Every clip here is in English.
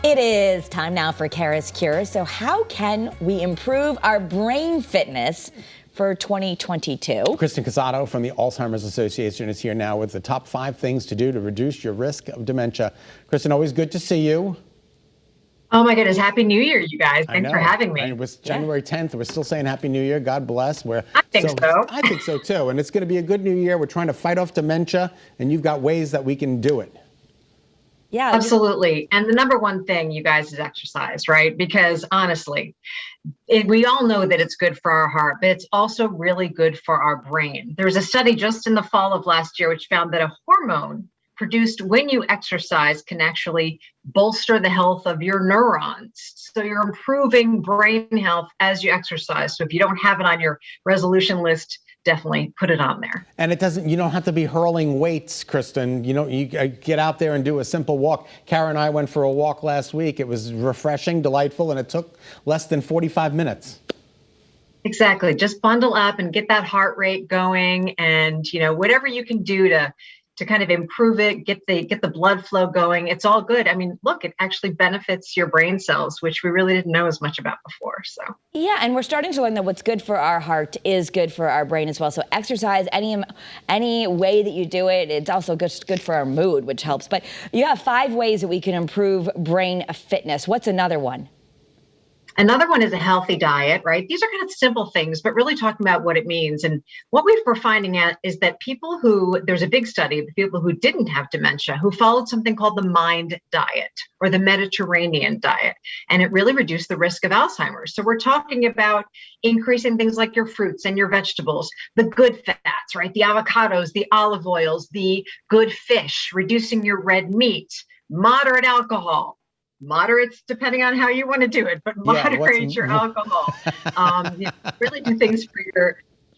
It is time now for CURES. So how can we improve our brain fitness for 2022? Kristen Cusato from the Alzheimer's Association is here now with the top 5 things to do to reduce your risk of dementia. Kristen, always good to see you. Oh my goodness. Happy New Year, you guys. Thanks for having me. It was January 10th. We're still saying Happy New Year. God bless. I think so. I think so too. And it's going to be a good new year. We're trying to fight off dementia, and you've got ways that we can do it. Yeah, absolutely. And the number one thing, you guys, is exercise, right? Because honestly, we all know that it's good for our heart, but it's also really good for our brain. There was a study just in the fall of last year which found that a hormone produced when you exercise can actually bolster the health of your neurons. So you're improving brain health as you exercise. So if you don't have it on your resolution list, definitely put it on there. And you don't have to be hurling weights, Kristen. You get out there and do a simple walk. Kara and I went for a walk last week. It was refreshing, delightful, and it took less than 45 minutes. Exactly. Just bundle up and get that heart rate going, and whatever you can do to kind of improve it, get the blood flow going. It's all good. I mean, look, it actually benefits your brain cells, which we really didn't know as much about before. So yeah, and we're starting to learn that what's good for our heart is good for our brain as well. So exercise, any way that you do it, it's also good for our mood, which helps. But you have 5 ways that we can improve brain fitness. What's another one? Another one is a healthy diet, right? These are kind of simple things, but really talking about what it means. And what we're finding out is that there's a big study of people who didn't have dementia, who followed something called the MIND diet or the Mediterranean diet. And it really reduced the risk of Alzheimer's. So we're talking about increasing things like your fruits and your vegetables, the good fats, right? The avocados, the olive oils, the good fish, reducing your red meat, moderate alcohol. Moderates, depending on how you want to do it, but moderate your alcohol. Really do things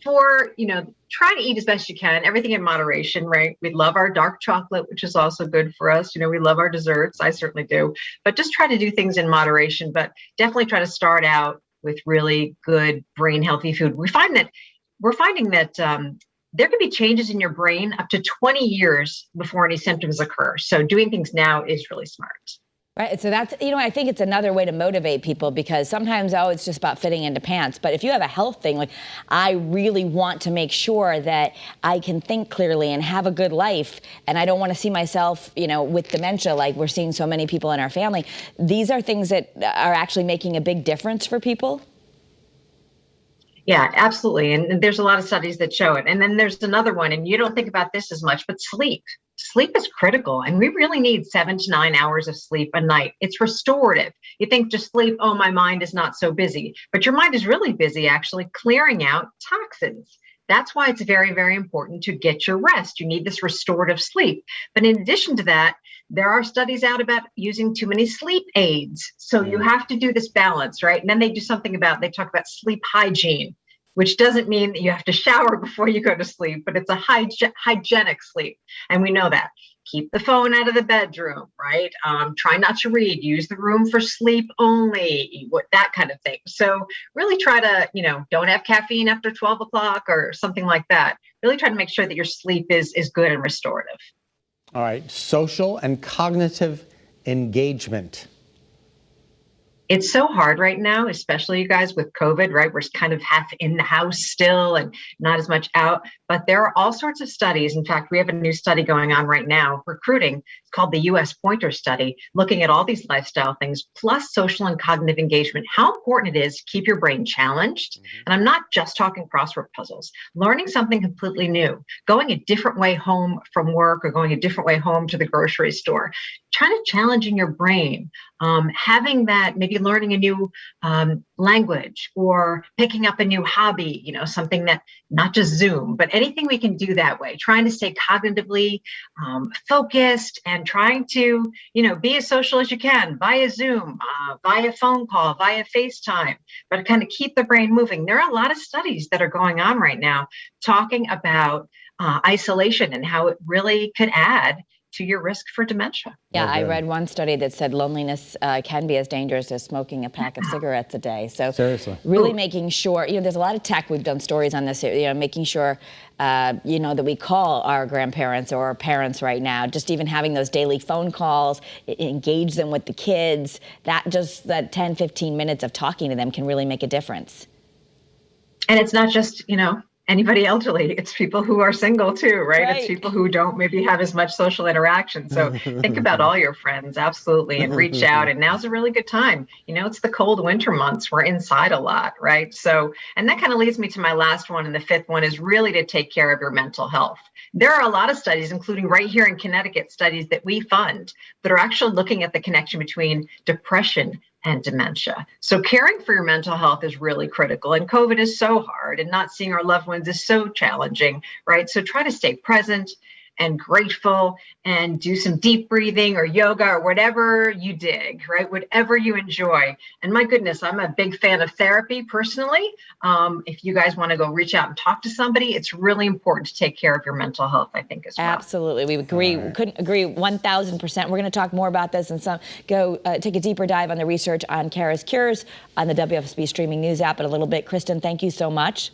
try to eat as best you can, everything in moderation, right? We love our dark chocolate, which is also good for us. We love our desserts. I certainly do, but just try to do things in moderation, but definitely try to start out with really good brain healthy food. We're finding that there can be changes in your brain up to 20 years before any symptoms occur. So doing things now is really smart. Right. So that's, I think it's another way to motivate people, because sometimes, it's just about fitting into pants. But if you have a health thing, like I really want to make sure that I can think clearly and have a good life, and I don't want to see myself, with dementia, like we're seeing so many people in our family. These are things that are actually making a big difference for people. Yeah, absolutely. And there's a lot of studies that show it. And then there's another one, and you don't think about this as much, but sleep. Sleep is critical, and we really need 7 to 9 hours of sleep a night. It's restorative. You think just sleep, oh, my mind is not so busy, but your mind is really busy actually clearing out toxins. That's why it's very, very important to get your rest. You need this restorative sleep. But in addition to that, there are studies out about using too many sleep aids. So you have to do this balance, right? And then they talk about sleep hygiene, which doesn't mean that you have to shower before you go to sleep, but it's a hygienic sleep. And we know that. Keep the phone out of the bedroom, right? Try not to read. Use the room for sleep only, that kind of thing. So really try to, don't have caffeine after 12 o'clock or something like that. Really try to make sure that your sleep is good and restorative. All right. Social and cognitive engagement. It's so hard right now, especially you guys with COVID, right? We're kind of half in the house still and not as much out, but there are all sorts of studies. In fact, we have a new study going on right now, recruiting. It's called the US Pointer Study, looking at all these lifestyle things, plus social and cognitive engagement, how important it is to keep your brain challenged. And I'm not just talking crossword puzzles, learning something completely new, going a different way home from work or going a different way home to the grocery store, trying to challenge in your brain, having that, maybe learning a new language or picking up a new hobby, something that not just Zoom, but anything we can do that way, trying to stay cognitively focused and trying to, be as social as you can via Zoom, via phone call, via FaceTime, but kind of keep the brain moving. There are a lot of studies that are going on right now talking about isolation and how it really could add to your risk for dementia. Yeah, Oh, I good. read one study that said loneliness can be as dangerous as smoking a pack of cigarettes a day. So Seriously. really Ooh. making sure, there's a lot of tech. We've done stories on this, making sure, that we call our grandparents or our parents right now, just even having those daily phone calls, engage them with the kids, that 10, 15 minutes of talking to them can really make a difference. And it's not just, anybody elderly. It's people who are single too, right? It's Right. people who don't maybe have as much social interaction. So think about all your friends, absolutely, and reach out. And now's a really good time. It's the cold winter months. We're inside a lot, right? So, and that kind of leads me to my last one. And the fifth one is really to take care of your mental health. There are a lot of studies, including right here in Connecticut, studies that we fund that are actually looking at the connection between depression and dementia. So caring for your mental health is really critical. And COVID is so hard, and not seeing our loved ones is so challenging, right? So try to stay present and grateful and do some deep breathing or yoga or whatever you dig, right? Whatever you enjoy. And my goodness, I'm a big fan of therapy personally. If you guys want to go reach out and talk to somebody, it's really important to take care of your mental health, I think, as well. Absolutely. We agree. We couldn't agree 1,000%. We're going to talk more about this and take a deeper dive on the research on CURES on the WFSB streaming news app in a little bit. Kristen, thank you so much.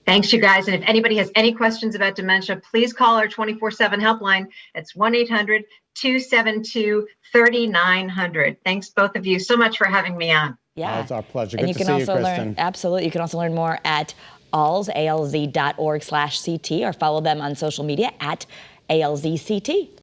Thanks, you guys. And if anybody has any questions about dementia, please call our 24/7 helpline. It's 1-800-272-3900. Thanks, both of you, so much for having me on. Yeah. It's our pleasure. And Good to see you, Kristen. Absolutely. You can also learn more at alz.org/CT or follow them on social media at ALZCT.